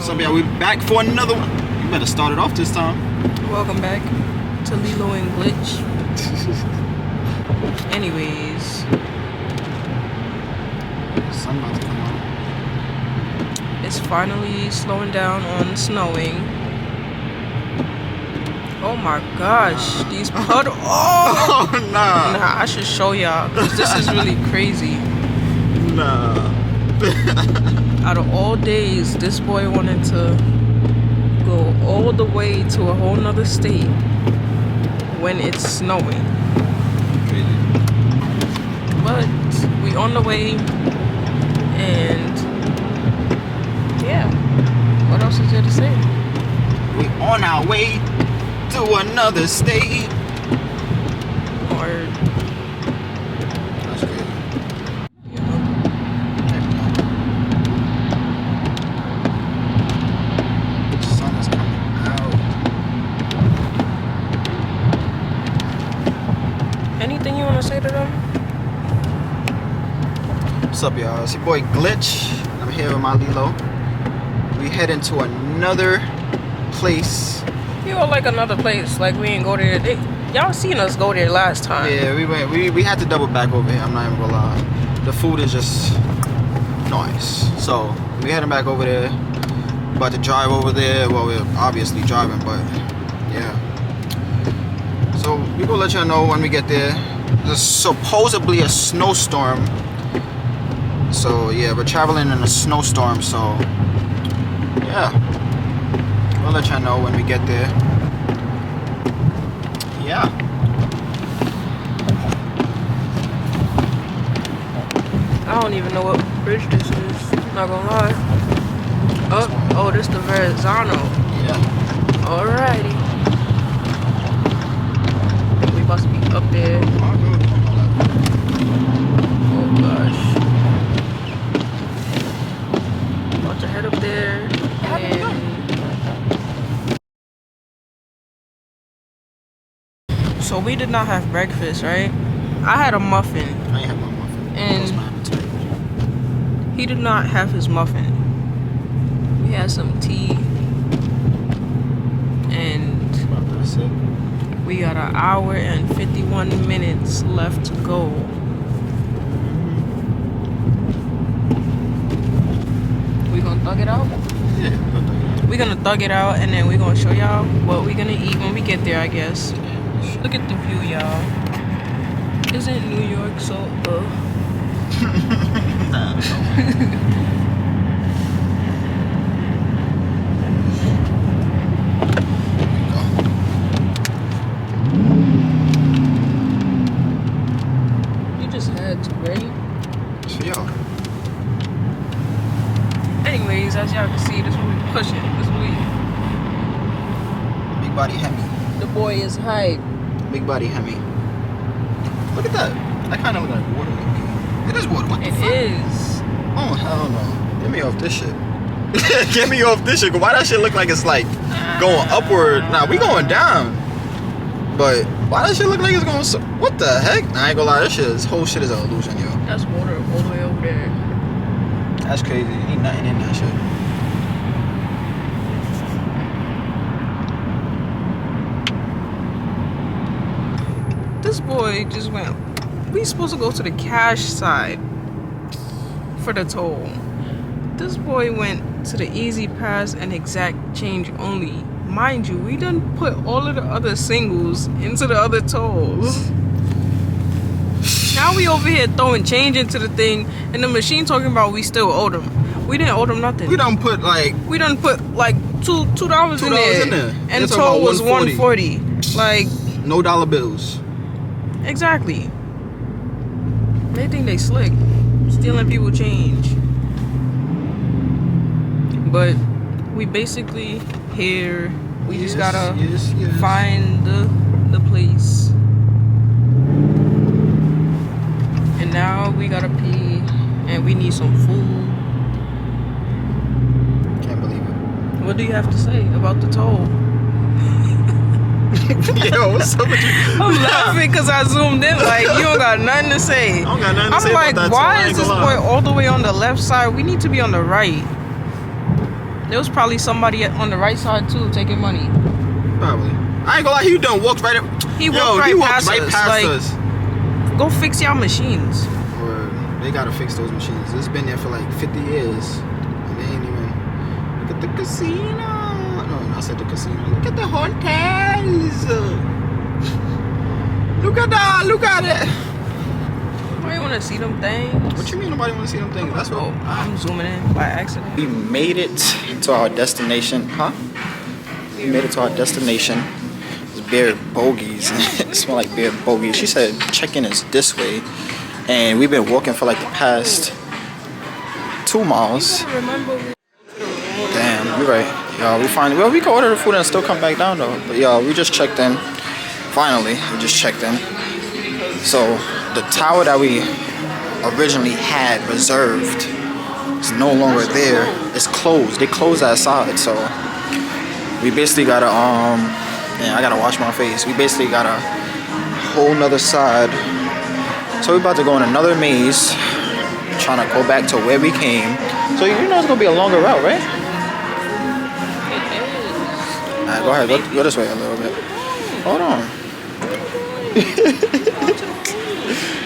So yeah, we back for another one. You better start it off this time. Welcome back to Lilo and Glitch. Anyways, Sun about to come out. it's finally slowing down on snowing. Oh my gosh, these puddles. Oh! Nah. Nah, I should show y'all, because this is really crazy. Nah. Out of all days, this boy wanted to go all the way to a whole nother state when it's snowing. Crazy. But we on the way, and yeah, what else is there to say? We on our way to another state. Or, That's crazy. you know, The sun is coming out. anything you want to say to them? What's up, y'all? It's your boy Glitch. I'm here with my Lilo. We heading to another place. You go like another place, like we ain't go there. Y'all seen us go there last time. Yeah, we went. We had to double back over here. I'm not even gonna lie. The food is just nice. So we heading back over there. About to drive over there. Well, we're obviously driving, but yeah. So we gonna let y'all know when we get there. There's supposedly a snowstorm. So yeah, we're traveling in a snowstorm. So yeah, we'll let y'all know when we get there. Yeah. I don't even know what bridge this is. Not gonna lie. Oh, this the Verrazano. Yeah. Alrighty. We must be up there. Oh gosh. About to head up there and so we did not have breakfast, right? I had a muffin. I ain't have my muffin. And- That's my appetite. He did not have his muffin. We had some tea and That's it. we got an hour and 51 minutes left to go. We gonna thug it out? Yeah, We're gonna thug it out and then we're gonna show y'all what we're gonna eat when we get there, I guess. Look at the view, y'all. Isn't New York so You just had to, right? Yeah. Anyways, as y'all can see, this what we pushing. This what Big body Hemi. the boy is hype. Big body Hemi. Look at that. That kind of look like water. It is water. What the It fuck? is. Oh, hell no. Get me off this shit. Get me off this shit. Why that shit look like it's like going upward? Nah, we going down. But why that shit look like it's going so... What the heck? Nah, I ain't gonna lie. This whole shit is an illusion, yo. That's water all the way over there. That's crazy. Ain't nothing in that shit. This boy just went. We supposed to go to the cash side for the toll. This boy went to the easy pass and exact change only. Mind you, we done put all of the other singles into the other tolls. Now we over here throwing change into the thing, and the machine talking about we still owe them. We didn't owe them nothing. We done put like... We done put like $2 in there, and They're talking toll about was $140. Like, no dollar bills. exactly. They think they slick, stealing people change. But we basically here. We just gotta find the place. And now we gotta pee, and we need some food. Can't believe it. What do you have to say about the toll? Yo, what's up with you? I'm laughing because I zoomed in like you don't got nothing to say. I don't got nothing to say I'm like, about that why too, I is ain't this gonna boy lie. all the way on the left side? We need to be on the right. There was probably somebody on the right side too taking money. Probably. I ain't gonna lie, he done walked right up. He walked past us. Like, go fix y'all machines. Or they gotta fix those machines. It's been there for like 50 years. And they ain't even. Look at the casino. No, I said the casino. Look at the hotels. Look at it. Nobody wanna see them things. What you mean nobody wanna see them things? That's what. I'm zooming in by accident. We made it to our destination. Huh? We made it to our destination. It's beer bogeys. It smell like beer bogeys. She said check-in is this way. And we've been walking for like the past 2 miles. Damn, you're right. Y'all, we finally, well, we can order the food and still come back down though. But y'all, we just checked in. Finally, we just checked in. So the tower that we originally had reserved is no longer there. It's closed. They closed that side. So we basically gotta I gotta wash my face. We basically got a whole nother side. So we're about to go in another maze, trying to go back to where we came. So you know it's gonna be a longer route, right? Alright, go ahead, go this way a little bit. Hold on.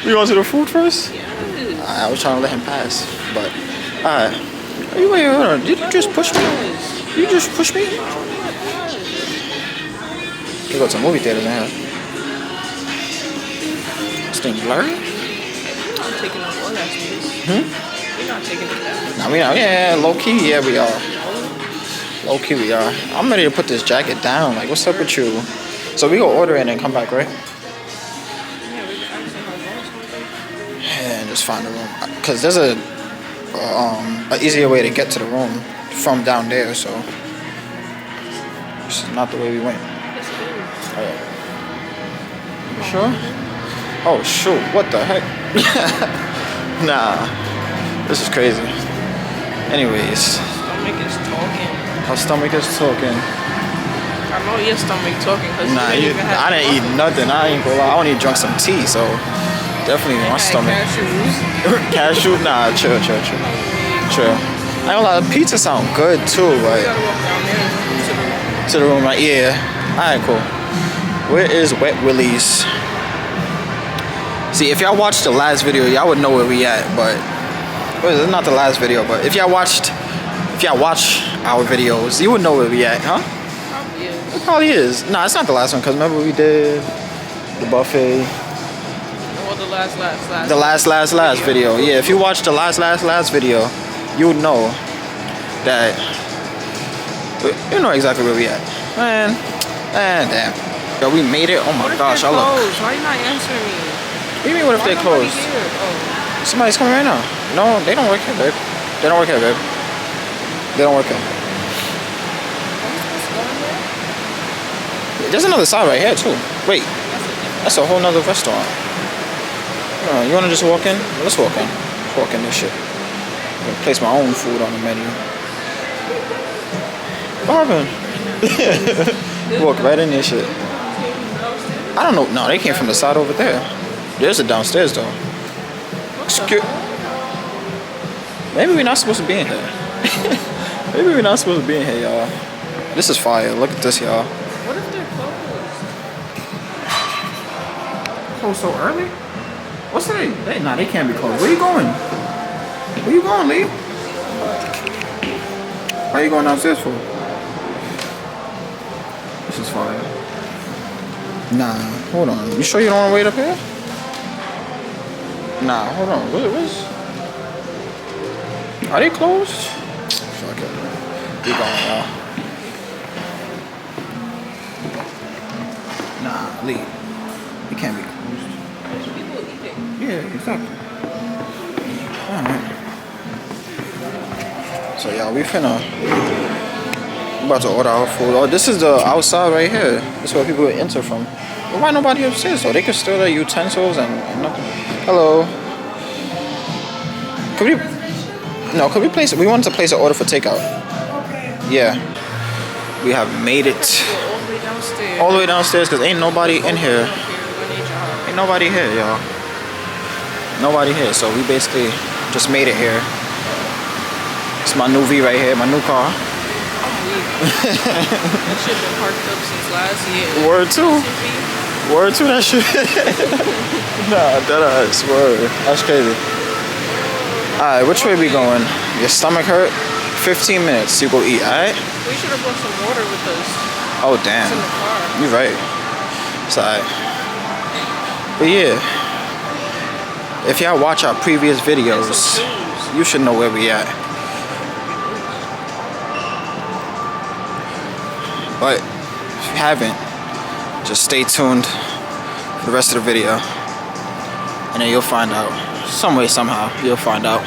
You going to the food first? I was trying to let him pass, but alright. Wait, hold on. Did you just push me? You just push me? We go to movie theaters in here. This thing blurry? I'm taking up all that space. We're not taking it down. Nah, we not. Yeah, low key, yeah, we are. Low key, we are. I'm ready to put this jacket down. Like, what's up with you? So we go order it and then come back, right? Yeah, we can actually have lunch. And just find a room. Cause there's a easier way to get to the room from down there. So this is not the way we went. Oh, yeah. You sure? Oh shoot! What the heck? Nah, this is crazy. Anyways, Stomach is talking. our stomach is talking. I know your stomach talking because Nah, I didn't eat nothing. I ain't gonna lie. I only drunk some tea, so definitely my stomach. Cashews. Cashew? Nah, chill. I ain't gonna lie. The pizza sound good too, We but gotta walk down there to the room, right? Yeah. All right, cool. Where is Wet Willie's? See, if y'all watched the last video, y'all would know where we at. But well, it's not the last video, but if y'all watch our videos, you would know where we at, huh? Probably is. It probably is. Nah, it's not the last one, because remember we did the buffet. Or the last. The last video. Yeah, if you watch the last video, you would know that you know exactly where we at. Man, damn. Yo, we made it. Oh my gosh, I look. Why you not answering me? What do you mean, what if they're closed? Oh. Somebody's coming right now. No, they don't work here, babe. They don't work here, babe. They don't work here. There's another side right here, too. Wait, that's a whole nother restaurant. You want to just walk in? Let's walk in. Let's walk in this shit. I'm going to place my own food on the menu. What happened? Walk right in this shit. I don't know. No, they came from the side over there. There's a downstairs, though. Excuse. Maybe we're not supposed to be in here. Maybe we're not supposed to be in here, y'all. This is fire. Look at this, y'all. What if they're closed? Closed so early? What's today? They can't be closed. Where you going? Where you going, Lee? Why are you going downstairs for? This is fire. Nah, hold on. You sure you don't want to wait up here? Nah, hold on. What's... Are they closed? Fuck it. Keep going, y'all. Nah, Lee. It can't be closed. People eating. Yeah, exactly. Alright. So, y'all, we about to order our food. Oh, this is the outside right here. This is where people enter from. Well, why nobody upstairs, though? They can steal their utensils and nothing. Hello. Could we place... We wanted to place an order for takeout. Okay. Yeah. We have made it. All the way downstairs. All the way downstairs, because ain't nobody in here. Ain't nobody here, y'all. Nobody here, so we basically just made it here. It's my new V right here, my new car. week. That shit been parked up since last year. Word too. Word to that shit. Nah, that ass. Word. That's crazy. Alright, which way we going? Your stomach hurt? 15 minutes. You go eat, alright? We should have brought some water with us. Oh, damn. It's in the car. You're right. It's alright. But yeah. If y'all watch our previous videos, you should know where we at. But if you haven't, just stay tuned for the rest of the video. And then you'll find out. Some way, somehow, you'll find out.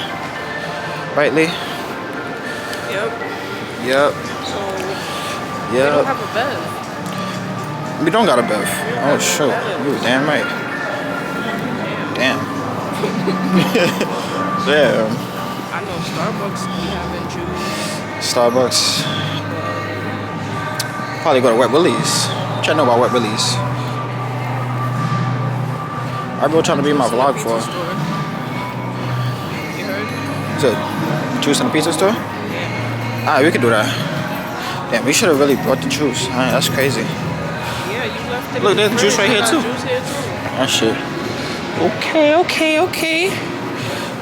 Right, Lee? Yep. Yep. So, yep. We don't have a bev. We don't got a bev. Oh, shoot. You were damn right. Damn. Damn. I know Starbucks be having juice. Starbucks. Probably go to Wet Willie's. What y'all know about Wet Willie's? I've been trying to be in my vlog for. You heard? Is it juice in the pizza store? Yeah. Ah, we could do that. Damn, we should have really brought the juice. That's crazy. Yeah, you left it. Look, there's juice right here too. Juice here too. That shit. Okay.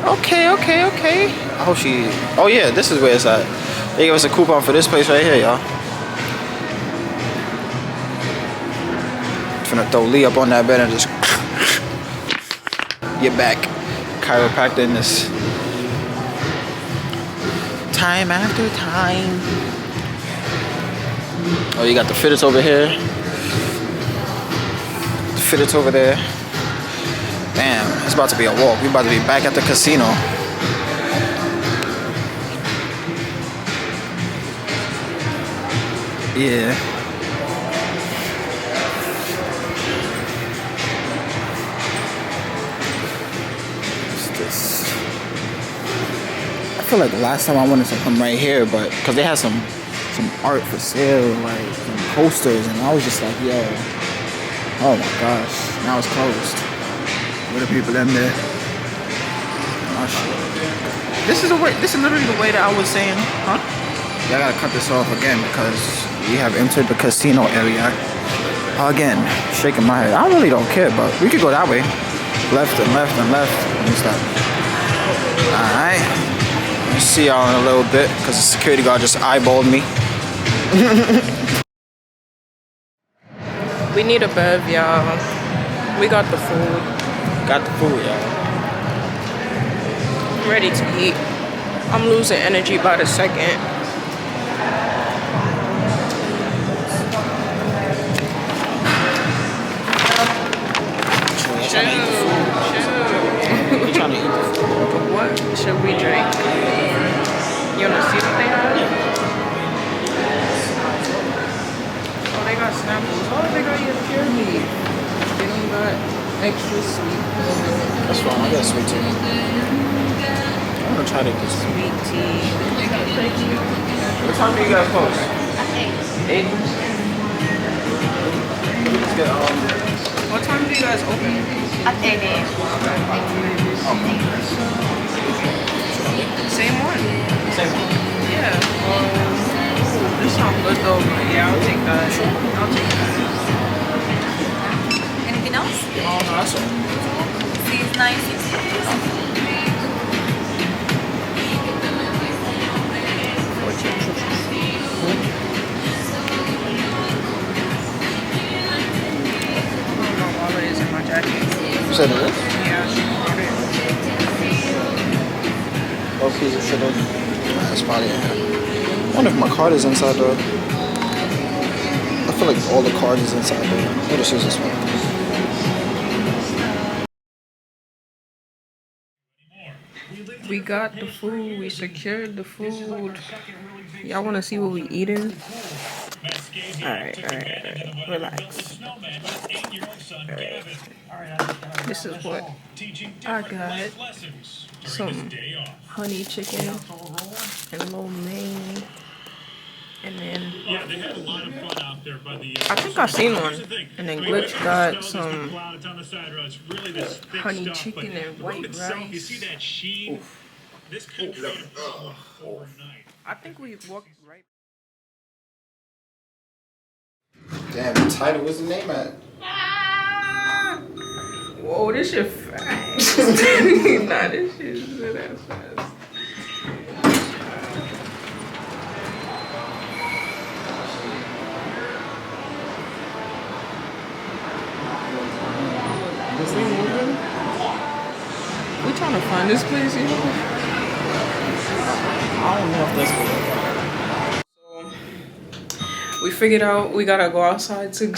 I hope she. Oh yeah, this is where it's at. They gave us a coupon for this place right here, y'all. Finna throw Lee up on that bed and just get back. Chiropractor in this. Time after time. Oh, you got the fitteds over here. The fitteds over there. Damn, it's about to be a walk. We about to be back at the casino. Yeah. What's this? I feel like the last time I wanted to come right here, but because they had some art for sale, like some posters, and I was just like, yo, oh my gosh, now it's closed. What are people in there? Oh shit. This is literally the way that I was saying, huh? Yeah, I gotta cut this off again because we have entered the casino area. Again, shaking my head. I really don't care, but we could go that way. Left and left and left. Let me stop. Alright. See y'all in a little bit because the security guard just eyeballed me. We need a bev, y'all. We got the food. Got the food, y'all. Ready to eat. I'm losing energy by the second. Chill. We trying to eat the food. What should we drink? You wanna see what they have? Oh, they got samples. Oh, they got your pure meat. They don't got extra sweet. That's fine. I got sweet tea. I'm gonna try to get some. Sweet tea. What time do you guys close? 8. Let's get What time do you guys open? At 8 a.m. Same one. Same one. Yeah. This sounds good though. But yeah, I'll take that. I'll take that. Anything else? Oh, no, that's all. Please, 960. My wallet is in my jacket. You said it is? Yeah. Oh, piece of shit. That's probably in here. I wonder if my card is inside though. I feel like all the cards is inside there. We'll just use this one. We got the food. We secured the food. Y'all want to see what we eating? Alright. Relax. Alright. This is what I got. Some honey chicken and lo mein. And then I think I've seen one. And then Glitch got some honey chicken and white rice. I think we walked right. Damn, the title. What's the name at? Whoa, this shit fast. Nah, this shit is that fast. We trying to find this place, you know? I don't know if that's So, we figured out we gotta go outside to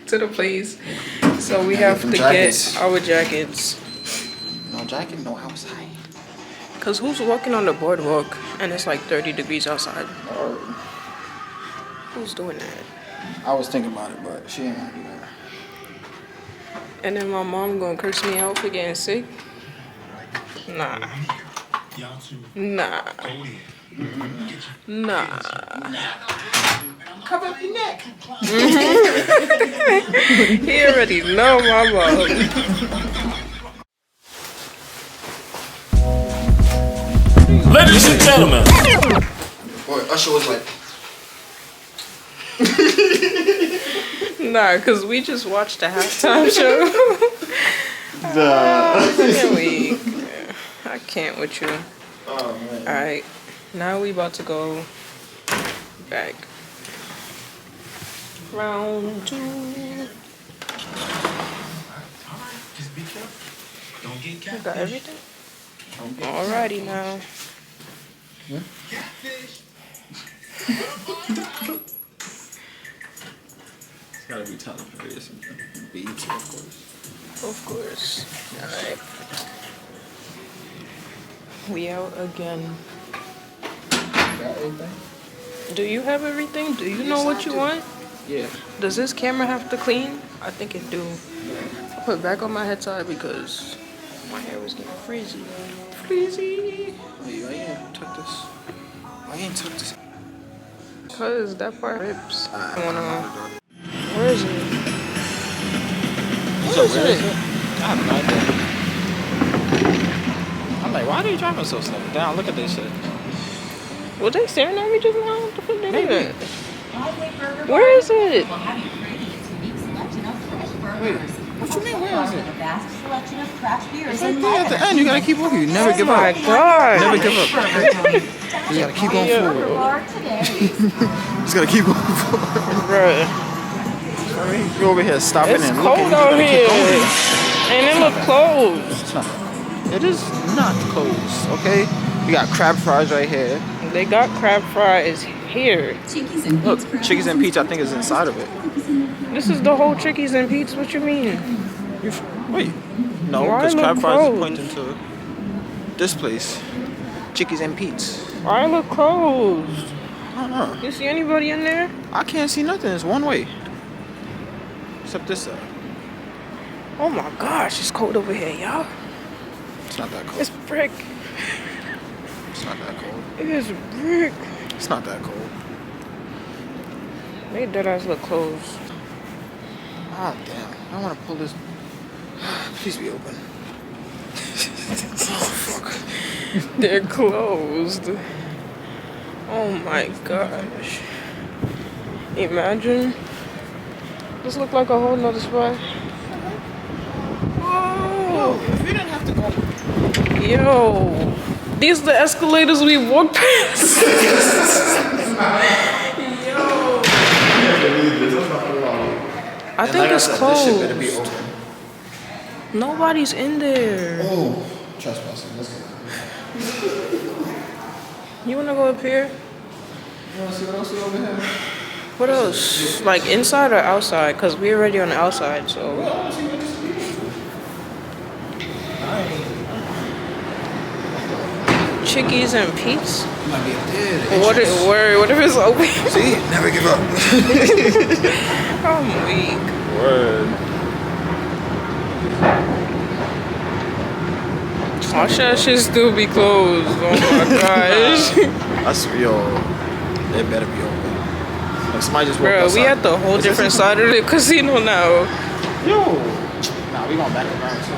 to the place. So we have to jackets. get our jackets. No jacket, no outside. Cause who's walking on the boardwalk and it's like 30 degrees outside? Who's doing that? I was thinking about it, but she ain't gonna do that. And then my mom gonna curse me out for getting sick? Nah. Nah. Nah. Cover up your neck. He already know my mom. Ladies and gentlemen. Boy, Usher was like. Nah, cause we just watched the halftime show. I can't with you. Oh man. Alright, now we about to go back. Round 2. Just be careful. Don't get You catfish. got everything? Alrighty now. Catfish. It's gotta be Tyler Perry or something. Beats, of course. Of course. Alright. We out again. Got everything? Do you have everything? Do you know what you want? Yeah. Does this camera have to clean? I think it do. I'll put it back on my head side because my hair was getting frizzy. Frizzy. Wait, why you ain't tuck this? Why you ain't tuck this? Cause that part rips. Where Where is it? Where is it? I have no idea. I'm like, why are you driving so slow? Down, look at this shit. Was they staring at me just now? What the fuck they Maybe. doing? Where is it? Wait, what you mean, where is it? Vast selection of craft beers It's right there at the end. You gotta keep walking. You never give Oh my up. god. Never give up. You gotta keep going forward. Just gotta keep going forward. Bruh. You over here stopping It's and cold looking. You out gotta keep here. going. And it look closed. It's not. It is not closed, okay? We got crab fries right here. They got crab fries here. Look, Chickies and Pete's, I think, is inside of it. This is the whole Chickies and Pete's. What you mean? Wait. No, Why because look crab fries closed? is pointing to this place. Chickies and Pete's. Why it look closed? I don't know. You see anybody in there? I can't see nothing. It's one way. Except this side. Oh my gosh, it's cold over here, y'all. It's not that cold. It's brick. It's not that cold. It is brick. It's not that cold. They dead ass look closed. Ah, damn. I want to pull this. Please be open. Oh, fuck. They're closed. Oh my gosh. Imagine. This look like a whole nother spot. Yo, if you didn't have to go. Yo, these are the escalators we walked past. Yo. I think it's This shit better be closed. open. Nobody's in there. Oh, trespassing. Let's go. You wanna go up here? You want to see what else is over here? What else? Like inside or outside? Cause we're already on the outside, so. Chickies and Pete's? Might be up there. What if it's open? See? Never give up. I'm weak. Word. Why should that shit still be closed? Oh my gosh. That's yo. It better be open. Like somebody just walked Bro, outside. we at the whole Is this different it? side of the casino now. Yo. Nah, we going back around too.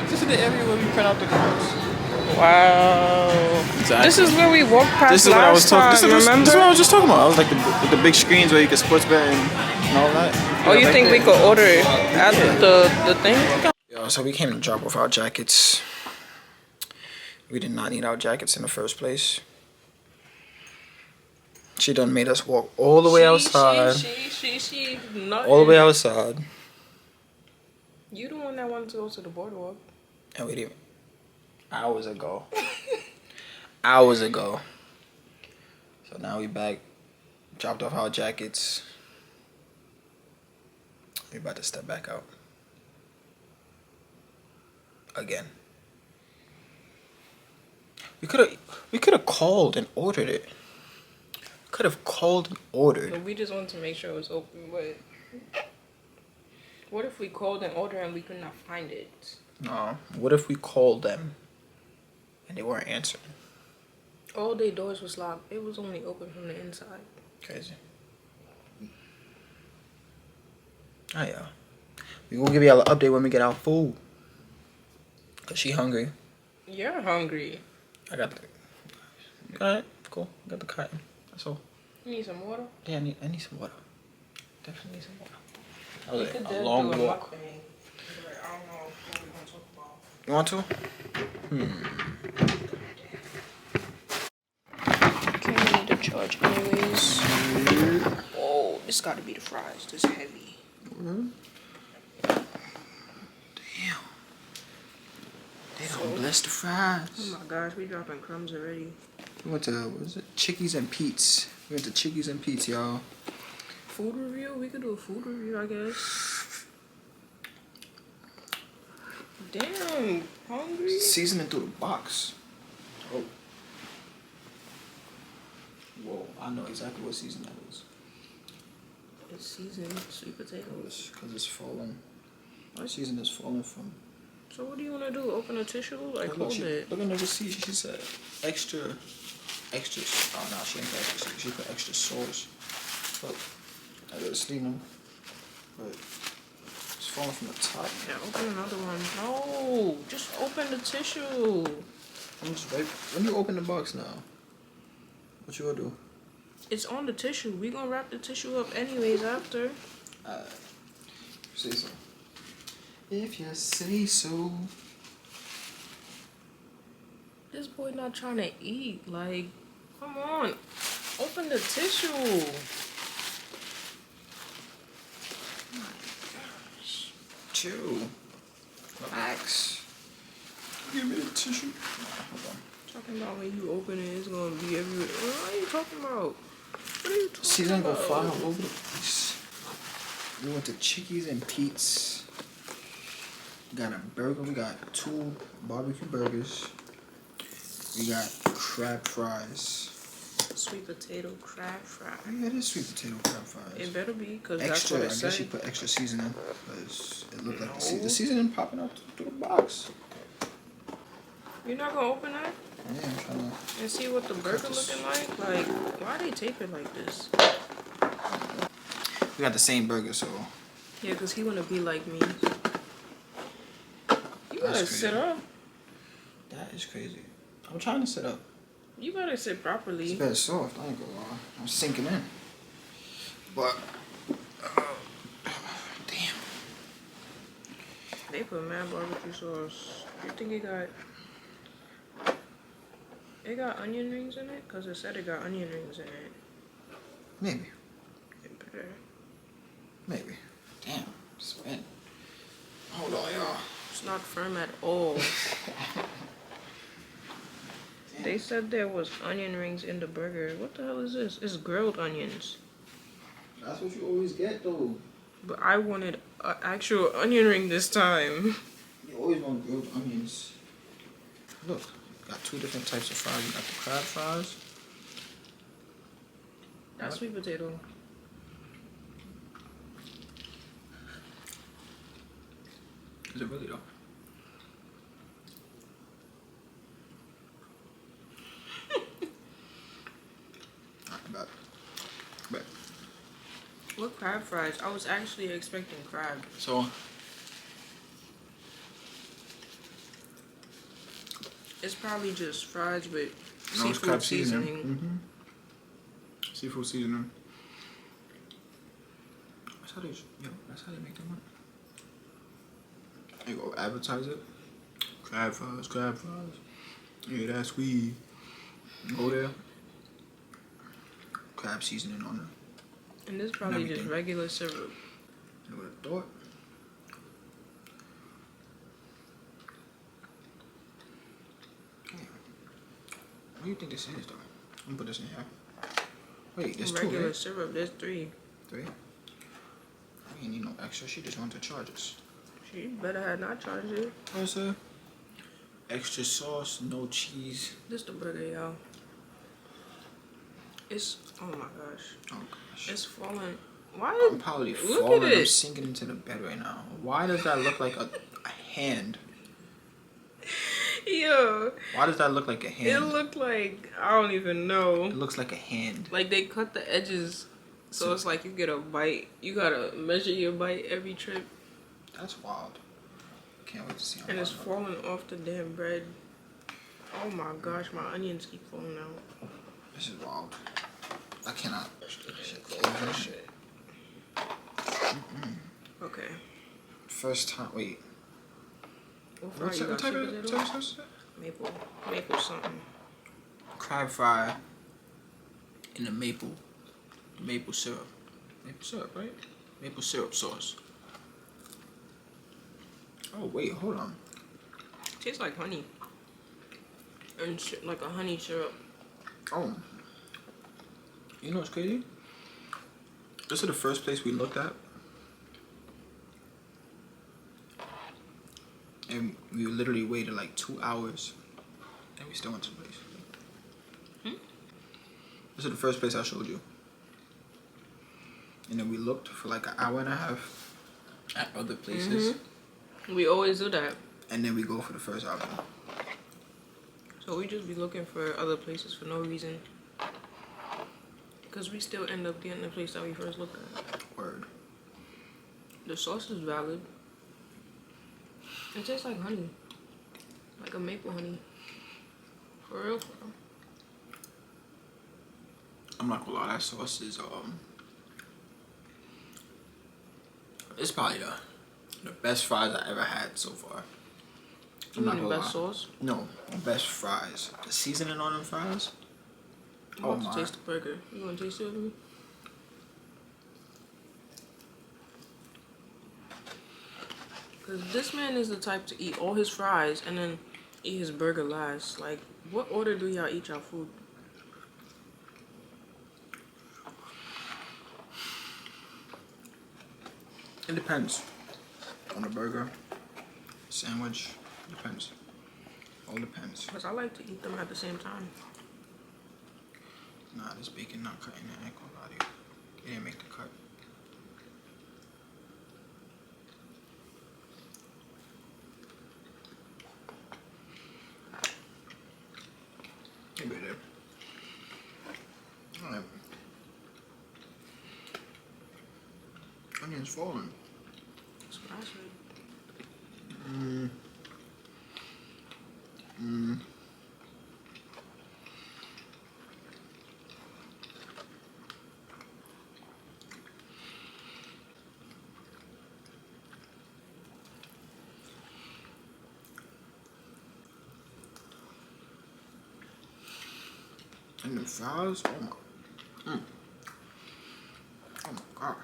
This is the area where we print out the cards. Wow. Exactly. This is where we walked past This is what I was talking. last time, This is remember? what I was just talking about. I was like the big screens where you can sports bet and all that. Oh, you Back think we there. could order it at the thing? Yo, so we came to drop off our jackets. We did not need our jackets in the first place. She done made us walk all the way outside. She. Nothing. All the way outside. You the one that wanted to go to the boardwalk. And we didn't. Hours ago. Hours ago. So now we back. Dropped off our jackets. We about to step back out. Again. We could have called and ordered it. Could have called and ordered. But we just wanted to make sure it was open. But what if we called and ordered and we could not find it? No. What if we called them and they weren't answering? All their doors was locked. It was only open from the inside. Crazy. Oh yeah. We gonna give y'all an update when we get our food. Cause she hungry. You're hungry. I got the. Alright, cool. I got the cotton. That's all. You need some water? Yeah, I need some water. Definitely need some water. That We was could a do long a walk. mukbang. I don't know what we're gonna talk about. You want to? Can't need the charge anyways. Oh, this gotta be the fries. This is heavy. Damn. They don't bless the fries. Oh my gosh, we dropping crumbs already. We went to, what is it? Chickies and Pete's. We went to Chickies and Pete's, y'all. Food review? We could do a food review, I guess. Damn, hungry? Seasoning through the box. Oh. Whoa, I know exactly what season that is. It's seasoned sweet potatoes. Because it's falling. My season is falling from. So what do you want to do? Open a tissue? Like, Look, hold she, it. look at the receipt. She said extra. Oh no, she ain't put extra. She put extra sauce. Look, I got steaming, but it's falling from the top. Yeah, open another one. No, just open the tissue. I'm just right. When you open the box now, what you gonna do? It's on the tissue. We gonna wrap the tissue up anyways after. Say so. If you say so. This boy not trying to eat. Like, come on. Open the tissue. My gosh. Chill. Relax. Give me the tissue. Hold on. Talking about when you open it, it's gonna be everywhere. What are you talking about? What are you talking Season about? go fly all over the place. We went to Chickies and Pete's. We got a burger. We got 2 barbecue burgers. We got crab fries. Sweet potato crab fry. Yeah, it is sweet potato crab fries. It better be, because that's Extra. what I it guess said. she put extra seasoning because it looked like No. the seasoning popping out through the box. You're not gonna open that Yeah, I'm trying to. and see what the burger looking like? Like, why they tape it like this? We got the same burger, so. Yeah, because he wanna be like me. You That's gotta crazy. sit up. That is crazy. I'm trying to sit up. You gotta sit properly. It's better soft. I ain't gonna lie. I'm sinking in. But. Damn. They put mad barbecue sauce. You think it got onion rings in it? Because it said it got onion rings in it. Maybe. It better. Maybe. Damn. Spin. Hold on, y'all. It's not firm at all. They said there was onion rings in the burger. What the hell is this? It's grilled onions. That's what you always get, though. But I wanted an actual onion ring this time. You always want grilled onions. Look, got 2 different types of fries. You got the crab fries. That's sweet potato. Is it really though? Bet. What crab fries? I was actually expecting crab. So It's probably just fries with No, it's seafood crab seasoning. seasoning. Seafood seasoning. That's how they make them up. There you go, advertise it. Crab fries, crab fries. Yeah, that's sweet. Go there. Crab seasoning on it. And this is probably just everything. regular syrup. You would have thought. Damn. What do you think this is, though? I'm gonna put this in here. Wait, there's two, Regular right? syrup, there's 3. 3? We ain't need no extra. She just wanted to charge us. She better have not charged it. What's that? Extra sauce, no cheese. This the burger, y'all. It's, oh my gosh. Oh gosh. It's falling. Why I'm did, probably look falling. at it. I'm sinking into the bed right now. Why does that look like a hand? Yo, Why does that look like a hand? it looked like, I don't even know. It looks like a hand. Like they cut the edges, so it's like you get a bite. You gotta measure your bite every trip. That's wild. Can't wait to see how And it's wild falling off the damn bread. Oh my gosh, my onions keep falling out. this is wild. I cannot. Shit. Okay. First time. Wait. What fry What you type got? of Sweet sauce potato? is that? Maple something. Crab fry in the maple syrup. Maple syrup, right? Maple syrup sauce. Oh wait, hold on. Tastes like honey. And like a honey syrup. Oh. You know what's crazy? This is the first place we looked at. And we literally waited like 2 hours. And we still went to the place. This is the first place I showed you. And then we looked for like an hour and a half at other places. We always do that. And then we go for the first option. So we just be looking for other places for no reason. Because we still end up getting the place that we first looked at. Word. The sauce is valid. It tastes like honey. Like a maple honey. For real, for real. I'm not gonna lie, that sauce is it's probably the best fries I ever had so far. You mean the best sauce? No, the best fries. The seasoning on them fries. I'm Oh about my. to taste the burger. You want to taste it with me? Because this man is the type to eat all his fries and then eat his burger last. Like, what order do y'all eat y'all food? It depends on the burger, sandwich. Depends. All depends. Because I like to eat them at the same time. Nah, this bacon not cutting it. I ain't gonna lie to you. It didn't make the cut. Maybe it did. Alright. Onions falling. That's what I said. And the fries, oh my gosh.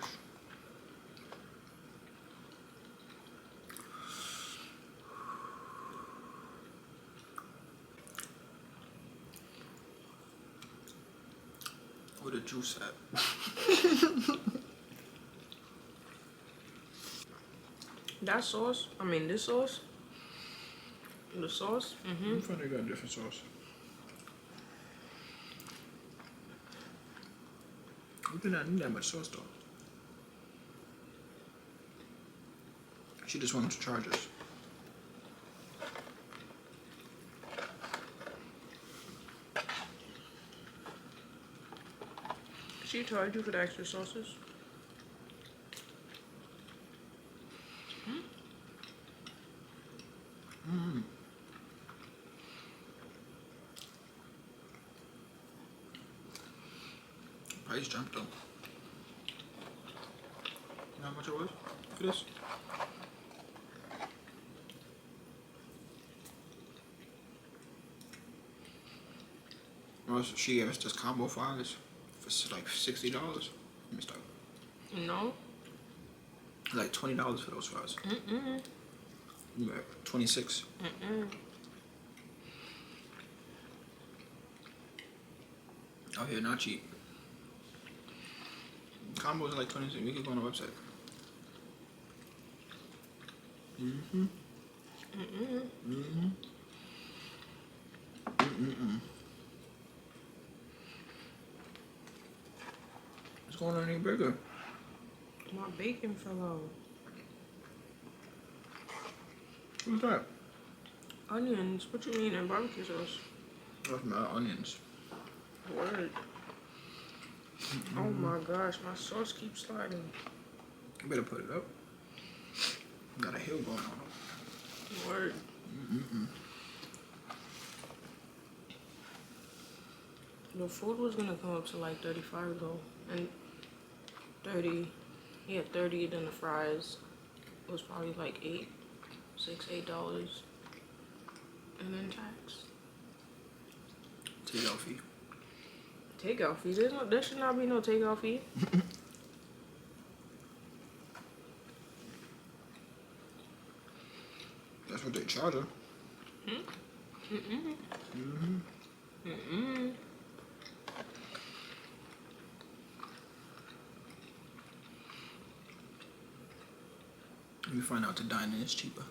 Where the juice at? That sauce, I mean this sauce, the sauce, I'm trying to get a different sauce. We do not need that much sauce though. She just wanted to charge us. She charged you for the extra sauces? Price jumped though. You know how much it was for this? Well, she gave us this combo fries for like $60. Let me stop. No. Like $20 for those fries. You got 26. Out here, not cheap. Combos are like 26. We can go on the website. What's going on in your burger? My bacon fell out. What's that? Onions. What you mean in barbecue sauce? That's my onions. Word. Oh my gosh, my sauce keeps sliding. You better put it up. Got a hill going on. Word. The food was gonna come up to like 35 though, and 30. Yeah, 30. Then the fries was probably like $8, $8, and then tax. Takeout fee. Takeout fee? There should not be no takeout fee. That's what they charge her. We find out to dine in is cheaper.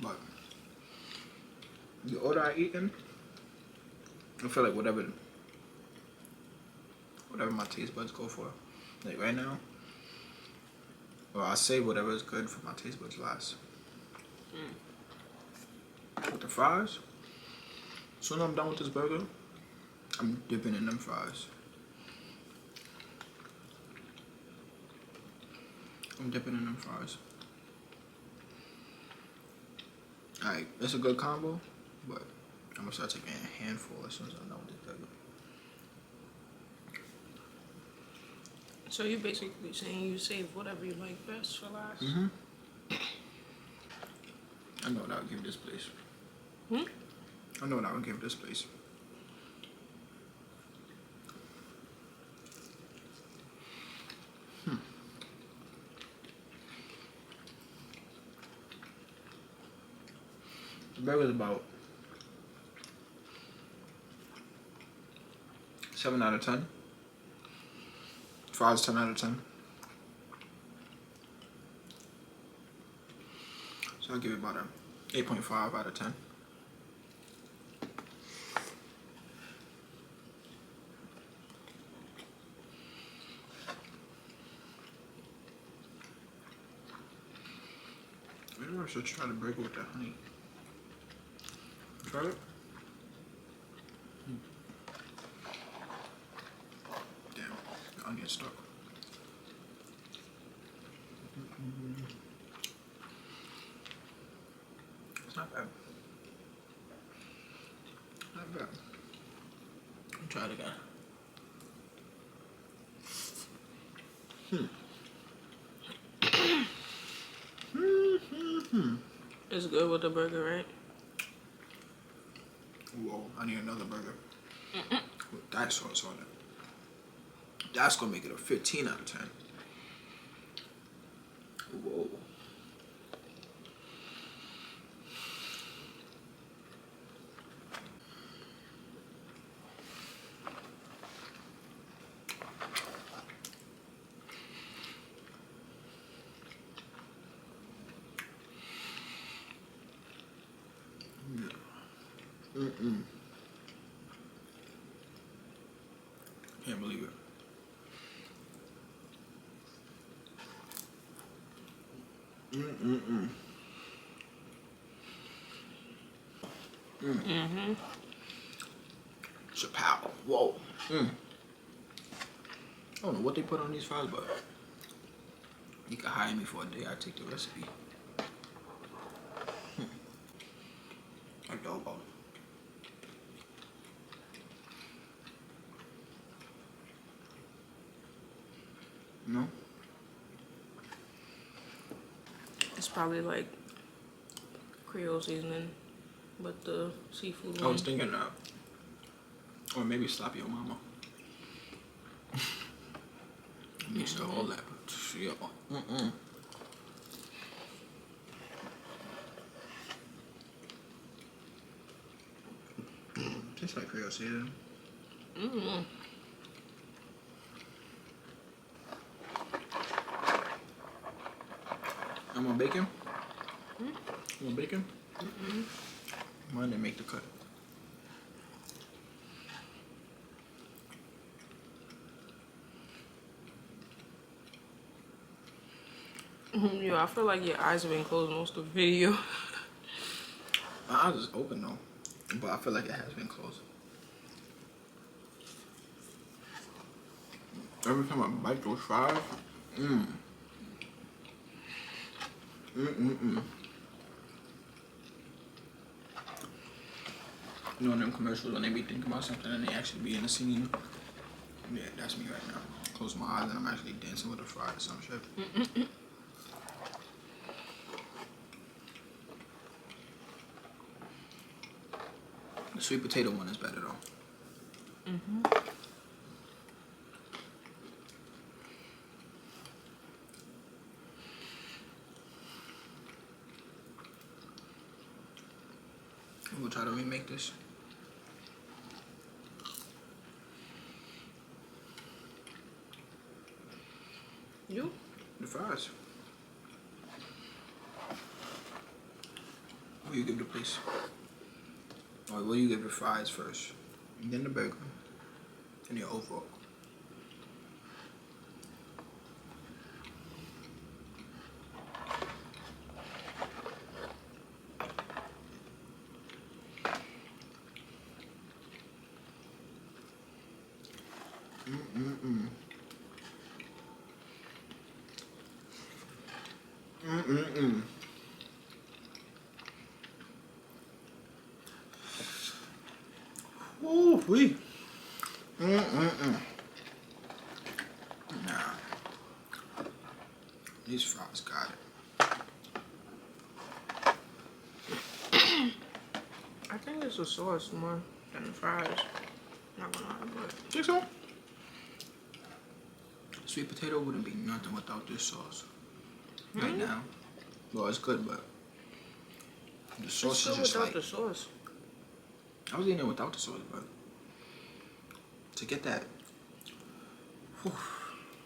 But the order I eat in, I feel like whatever my taste buds go for. Like right now, well, I say whatever is good for my taste buds last. With the fries, as soon as I'm done with this burger, I'm dipping in them fries. Alright, it's a good combo, but I'm gonna start taking a handful as soon as I'm done with this burger. So you basically saying you save whatever you like best for last? I know what I would give this place. I know what I would give this place. The burger's about 7 out of 10. Fries 10 out of 10. So I'll give it about a 8.5 out of 10. Maybe I should try to break it with that honey. Try it. Damn, the onion stuck. It's not bad. Not bad. Let me try it again. It's good with the burger, right? Whoa, I need another burger. With that sauce on it. That's gonna make it a 15 out of 10. Whoa. Can't believe it. Chapow. Whoa. I don't know what they put on these fries, but you can hire me for a day. I take the recipe. Adobo. No? It's probably like Creole seasoning, but the seafood I one. was thinking that. Or maybe slap your mama. Mix all that. Yeah. Tastes like Creole seasoning. I'm on bacon. You want bacon? Mine didn't make the cut. Yeah, I feel like your eyes have been closed most of the video. My eyes is open though, but I feel like it has been closed. Every time I bite those fries, You know in them commercials when they be thinking about something and they actually be in the scene? Yeah, that's me right now. Close my eyes and I'm actually dancing with the fries or some shit. The sweet potato one is better though. We'll try to remake this. You? The fries. What do you give the place? Or what do you give the fries first? And then the burger. And your overall. Ooh, wee. Nah. These fries got it. I think it's the sauce more than the fries. Not gonna lie, but Think so? Sweet potato wouldn't be nothing without this sauce. Right now. Well, it's good, but the it's sauce still is just without like... the sauce. I was eating it without the sauce, but to get that... Whew,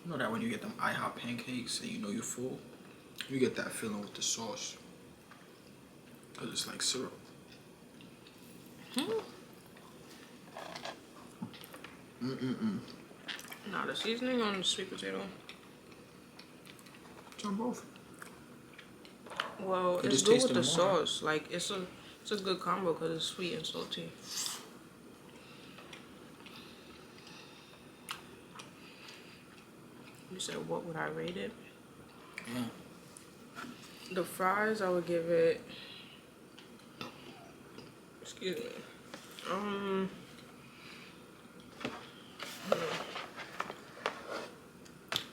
you know that when you get them IHOP pancakes and you know you're full? You get that feeling with the sauce. Because it's like syrup. Nah, the seasoning on the sweet potato. It's on both. Well, It it's just good tastes with the more. sauce. Like it's a good combo because it's sweet and salty. You said what would I rate it? Yeah. The fries, I would give it. Excuse me.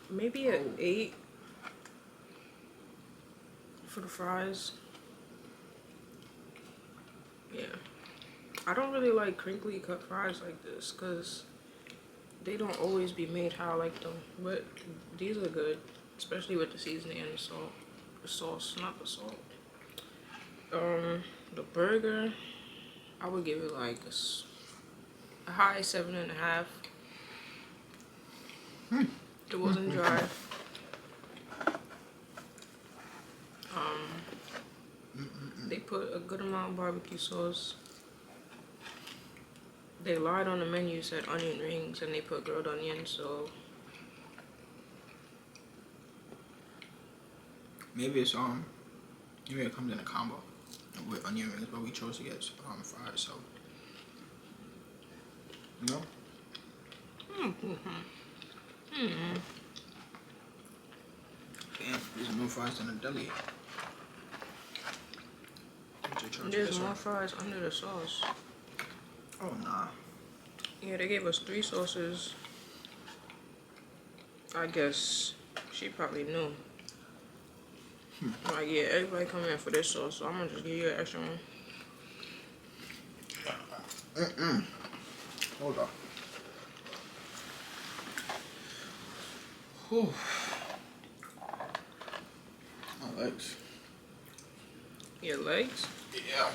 Maybe an 8 for the fries. Yeah. I don't really like crinkly cut fries like this because they don't always be made how I like them. But these are good, especially with the seasoning and the salt. The sauce, not the salt. The burger, I would give it like a high 7.5. It wasn't dry. They put a good amount of barbecue sauce. They lied on the menu, said onion rings, and they put grilled onions, so... Maybe it's maybe it comes in a combo with onion rings, but we chose to get fries, so no. Damn, there's no fries in the deli. Let me try. There's more fries under the sauce. Oh nah. Yeah, they gave us 3 sauces. I guess she probably knew. Like, yeah, everybody come in for this sauce, so I'm gonna just give you an extra one. Hold on. Whew. My legs. Your legs? Yeah.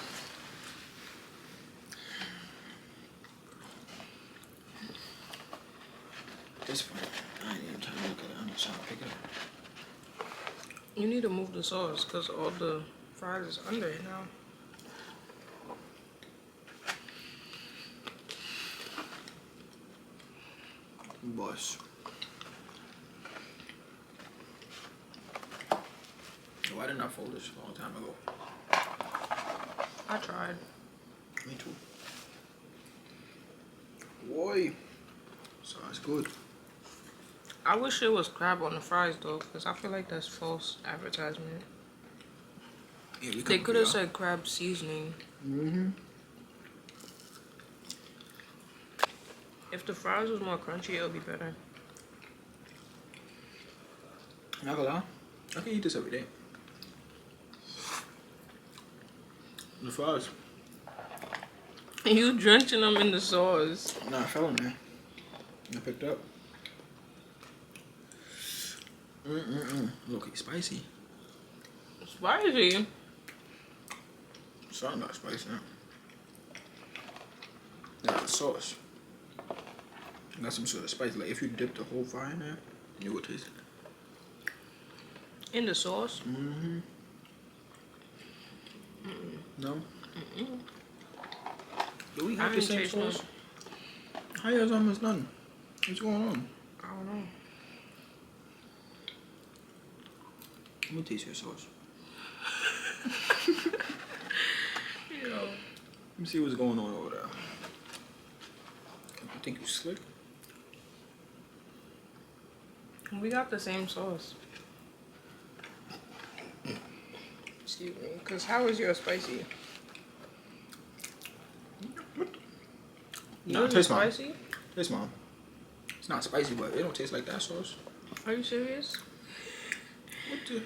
This one, I ain't even trying to look at it. I'm just trying to pick it up. You need to move the sauce because all the fries is under it now. Boss. Why didn't I fold this a long time ago? I tried. Me too. Boy. So it's good. I wish it was crab on the fries though, because I feel like that's false advertisement. Yeah, we They could have said crab seasoning. If the fries was more crunchy, it would be better. Not gonna lie, I can eat this every day. The fries. You drenching them in the sauce. Nah, I fell in there. I picked up. Look, it's spicy. Spicy. It's not spicy now. Yeah, the sauce. Got some sort of spice. Like if you dip the whole fry in there, you would taste it. In the sauce? No? Do we have I the ain't same taste sauce? How y'all's almost done? What's going on? I don't know. Let me taste your sauce. Yo. Let me see what's going on over there. I think you slick. We got the same sauce. Excuse me. Because how is yours spicy? Nah, Yours is taste mine. spicy? Taste mine. It's not spicy, but it don't taste like that sauce. Are you serious? What the?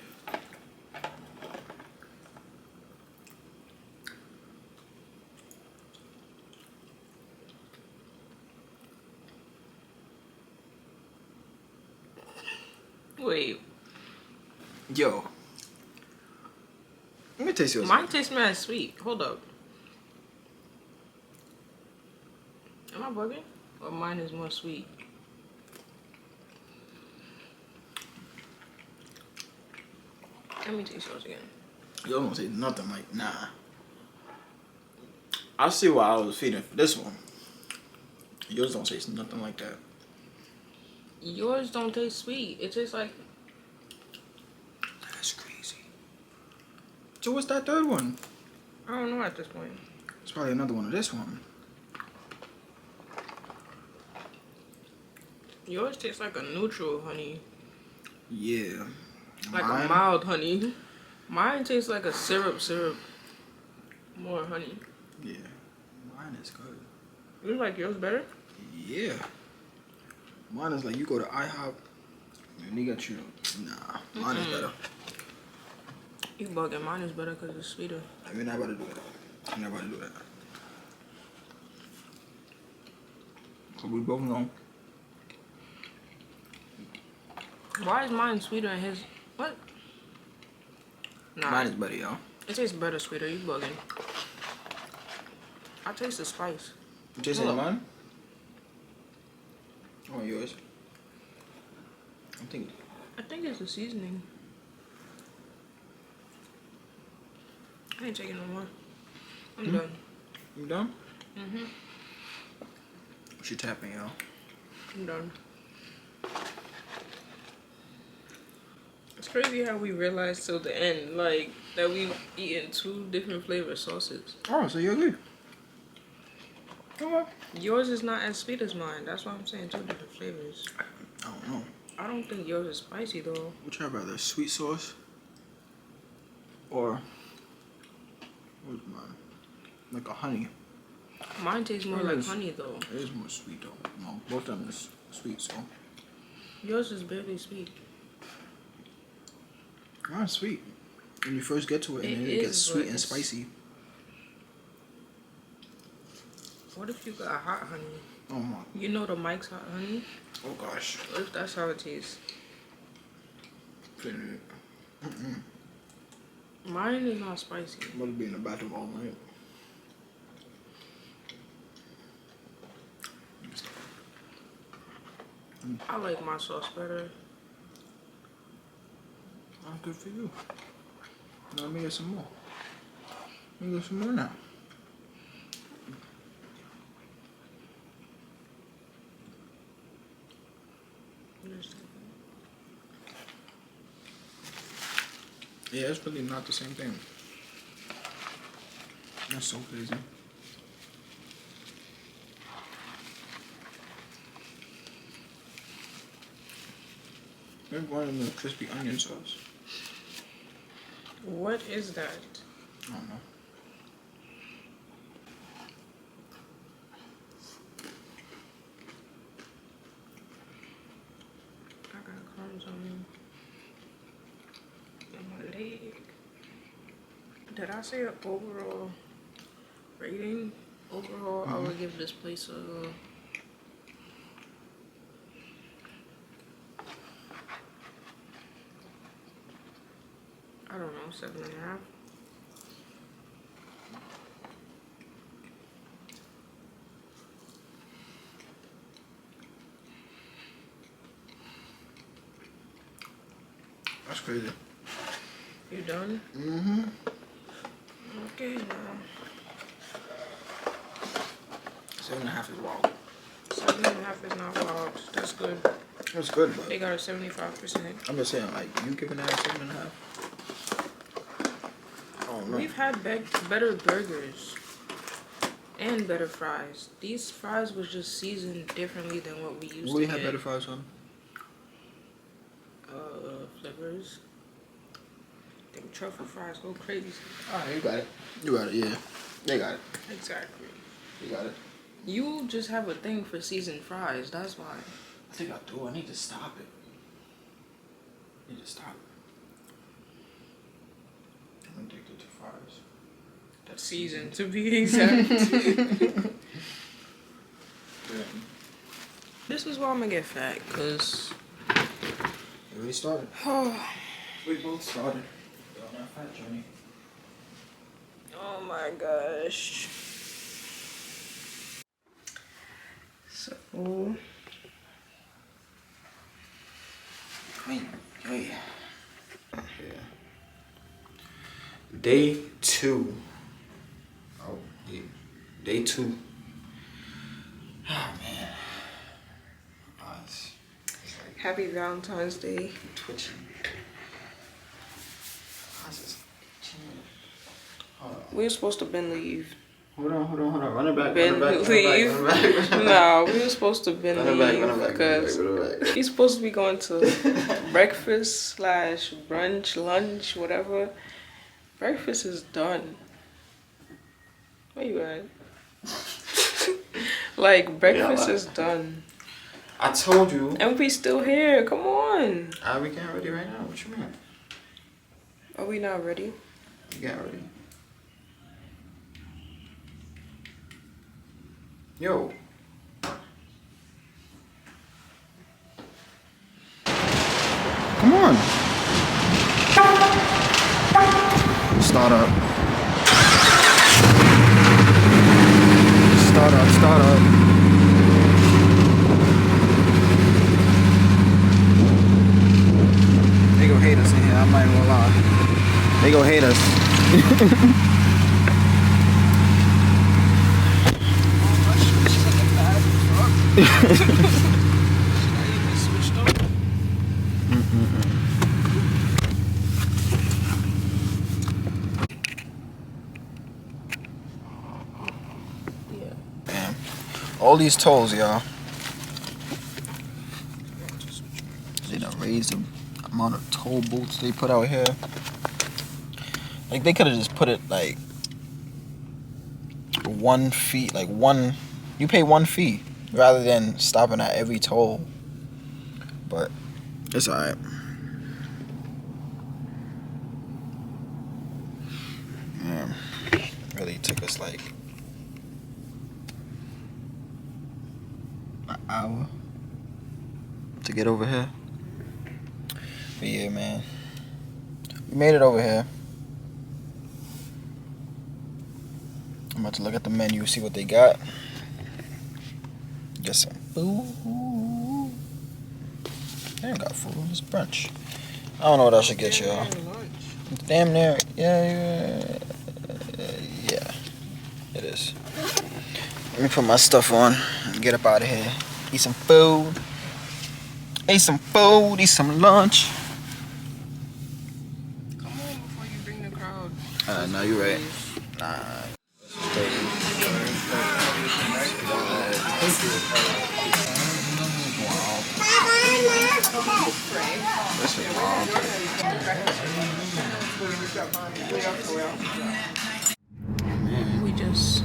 Wait. Yo. Let me taste yours. Mine tastes mad sweet. Hold up. Am I bugging? Or mine is more sweet? Let me taste yours again. Yo don't say nothing like nah. I see why I was feeding for this one. Yours don't taste nothing like that. Yours don't taste sweet. It tastes like... That's crazy. So what's that third one? I don't know at this point. It's probably another one of this one. Yours tastes like a neutral honey. Yeah. Like a mild honey. Mine tastes like a syrup. More honey. Yeah. Mine is good. You like yours better? Yeah. Mine is like you go to IHOP and they got you. Nah. Mine is better. You bugging. Mine is better because it's sweeter. We're not about to do that. We're not about to do that. So we both know. Why is mine sweeter than his? What? Nah. Mine is better, y'all. It tastes better sweeter. You bugging. I taste the spice. You tasting Hold mine? Or yours? I think. I think it's the seasoning. I ain't taking no more. I'm done. You done? Mhm. She tapping, y'all. I'm done. It's crazy how we realized till the end, like, that we eating 2 different flavor sauces. Oh, so you're good. Come on. Yours is not as sweet as mine. That's why I'm saying 2 different flavors. I don't know. I don't think yours is spicy though. Would you rather sweet sauce or Where's mine? Like a honey. Mine tastes more like honey though. It is more sweet though. No, both of them is sweet, so. Yours is barely sweet. Mine's sweet. When you first get to it, and then it gets sweet and spicy. What if you got hot honey? Oh my. You know the Mike's hot honey? Oh gosh. What if that's how it tastes? Mine is not spicy. I'm gonna be in the bathroom all night. I like my sauce better. Oh, good for you. Now let me get some more. Let me get some more now. Yeah, it's really not the same thing. That's so crazy. They're going in the crispy onion sauce. What is that? I don't know. I got crumbs on my leg. Did I say an overall rating? Overall, I would give this place a... I don't know, 7.5. That's crazy. You done? Mm-hmm. Okay, now. 7.5 is wild. 7.5 is not wild. That's good. That's good, but They got a 75%. I'm just saying, like, you giving that a 7.5? I don't know. We've had better burgers and better fries. These fries was just seasoned differently than what we used What to you had get. better fries on? Flippers. Them truffle fries go crazy. Alright, you got it. You got it, yeah. They got it. Exactly. You got it. You just have a thing for seasoned fries. That's why. I think I do. I need to stop it. I need to stop it. I'm addicted to fries. That's seasoned, to be exact. Yeah. This is why I'm gonna get fat, cause We already started. We both started. We're on our fat journey. oh my gosh. So Hey. Yeah. Day 2. Oh, yeah. Day 2. Oh man. It's like happy Valentine's Day. twitching. Eyes is itching. Hold on. We were supposed to been leave. Hold on. Run it back. Ben leave. No, we were supposed to been leave because he's supposed to be going to breakfast / brunch, lunch, whatever. Breakfast is done. Where you at? Like breakfast is done. I told you. And we still here. Come on. We getting ready right now. What you mean? Are we not ready? We getting ready. Yo. Come on. Start up. Start up. They gon' hate us in here, I'm not even gonna lie. They gon' hate us. Damn. All these tolls, y'all. They done raised the amount of toll booths they put out here. Like, they could have just put it, like, 1 fee, like one, you pay 1 fee rather than stopping at every toll. But it's alright. Yeah, really took us like an hour to get over here. But yeah, man, we made it over here. I'm about to look at the menu, see what they got. Get some food. They ain't got food, it's brunch. I don't know what I should get y'all. Damn near, yeah, it is. Let me put my stuff on and get up out of here. Eat some food. Eat some food, eat some lunch. Come on before you bring the crowd. No, you're right. Nah. We just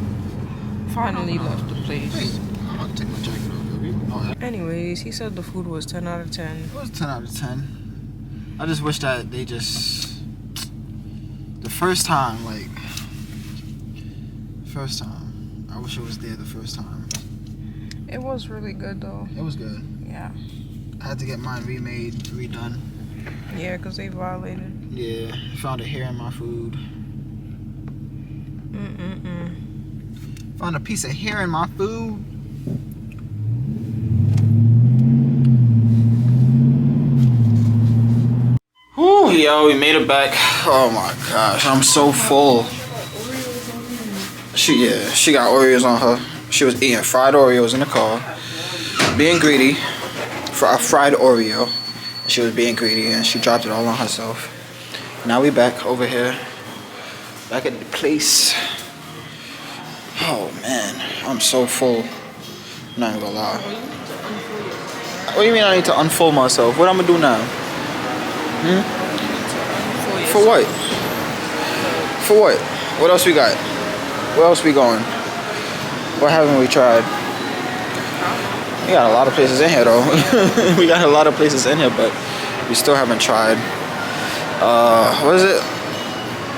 finally left the place. I'm about to take my jacket off. Anyways, he said the food was 10 out of 10. It was 10 out of 10. I just wish that they just... The first time, I wish it was there the first time. It was really good though. It was good. Yeah. I had to get mine remade, redone. Yeah, because they violated. Yeah, found a hair in my food. Found a piece of hair in my food. Whew, yo, we made it back. Oh my gosh, I'm so full. She got Oreos on her. She was eating fried Oreos in the car, being greedy for a fried Oreo. She was being greedy and she dropped it all on herself. Now we back over here, back at the place. Oh man, I'm so full. I'm not even gonna lie. What do you mean I need to unfold myself? What I'm gonna do now? For what? For what? What else we got? Where else we going? What haven't we tried? We got a lot of places in here though. We got a lot of places in here, but we still haven't tried. What is it?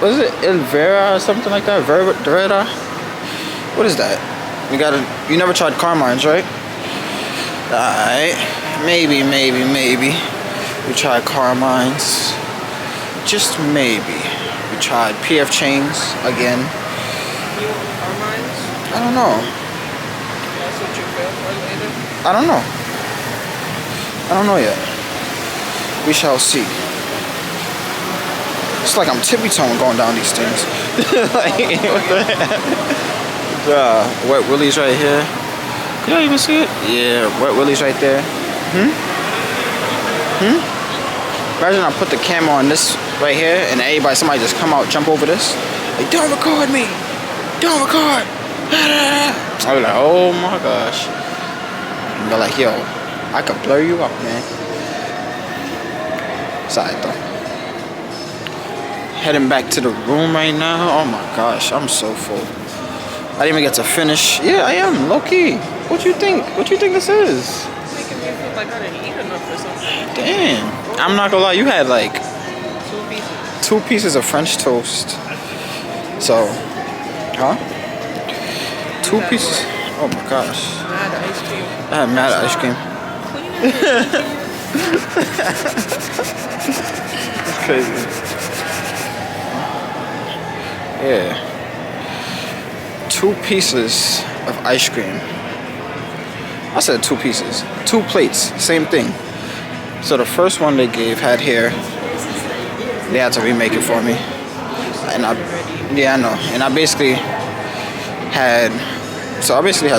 What is it? El Vera or something like that? Vereda? What is that? You never tried Carmine's, right? Alright. Maybe. We tried Carmine's. Just maybe. We tried PF Chang's again. I don't know. That's what you feel for later? I don't know. I don't know yet. We shall see. It's like I'm tippy-toeing going down these things. Like, what the heck? Wet Willie's right here. Can y'all even see it? Yeah, Wet Willie's right there. Imagine I put the camera on this right here and somebody just come out, jump over this. Like, don't record me. Don't record. I was like, oh my gosh. And they're like, yo, I could blur you up, man. Sorry though. Heading back to the room right now. Oh my gosh, I'm so full. I didn't even get to finish. Yeah, I am, low key. What you think? What you think this is? It's making me feel like I didn't eat enough or something. Damn. I'm not gonna lie, you had like 2 pieces. 2 pieces of French toast. So, huh? 2 pieces. Oh my gosh. Mad ice cream. I had mad ice cream. It's crazy. Yeah. 2 pieces of ice cream. I said 2 pieces. 2 plates. Same thing. So the first one they gave had hair. They had to remake it for me. And I know. And I basically had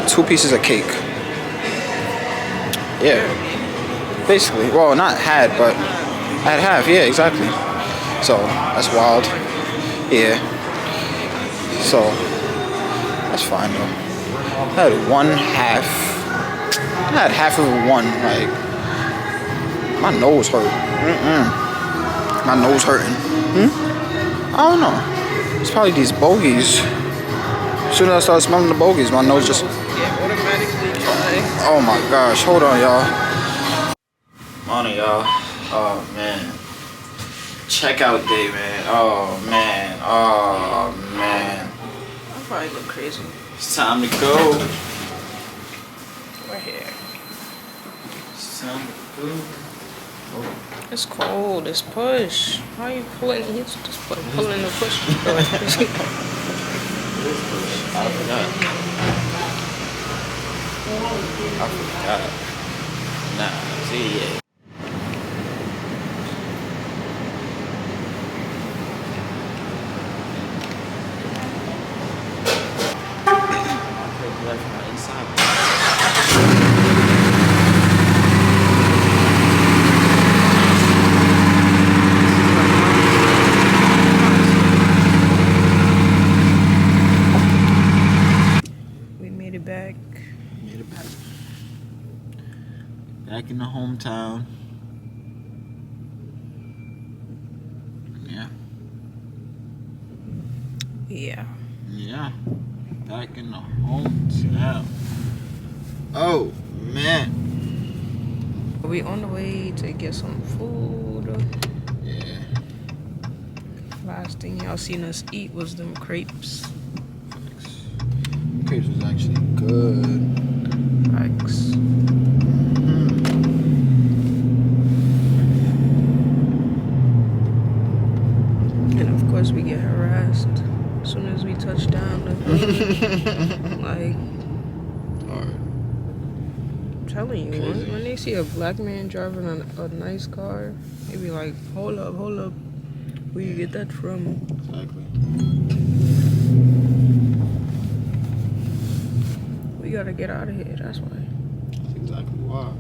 2 pieces of cake. Yeah. Basically. Well, not had, but I had half. Yeah, exactly. So that's wild. Yeah. So that's fine though. I had half of one. Like, my nose hurt. My nose hurting. I don't know. It's probably these bogeys. As soon as I started smelling the bogeys, my nose just. Yeah, automatically dry. Oh my gosh, hold on, y'all. Morning, y'all. Oh man. Checkout day, man. Oh man. Oh man. I'll probably go crazy. It's time to go. We're here. It's time to go. It's cold. It's push. How are you pulling? He's just pulling the push. I forgot. Nah, see, yeah. We made it back. Made it back. Back in the hometown. Yeah. Yeah. Yeah. Back in the hometown. Oh man. We on the way to get some food. Yeah. Last thing y'all seen us eat was them crepes. Crepes was actually good. Facts. And of course we get harassed as soon as we touch down. Like, Alright. I'm telling you, when they see a black man driving a nice car, they be like, hold up, where you get that from? Exactly. We gotta get out of here, that's why. That's exactly why.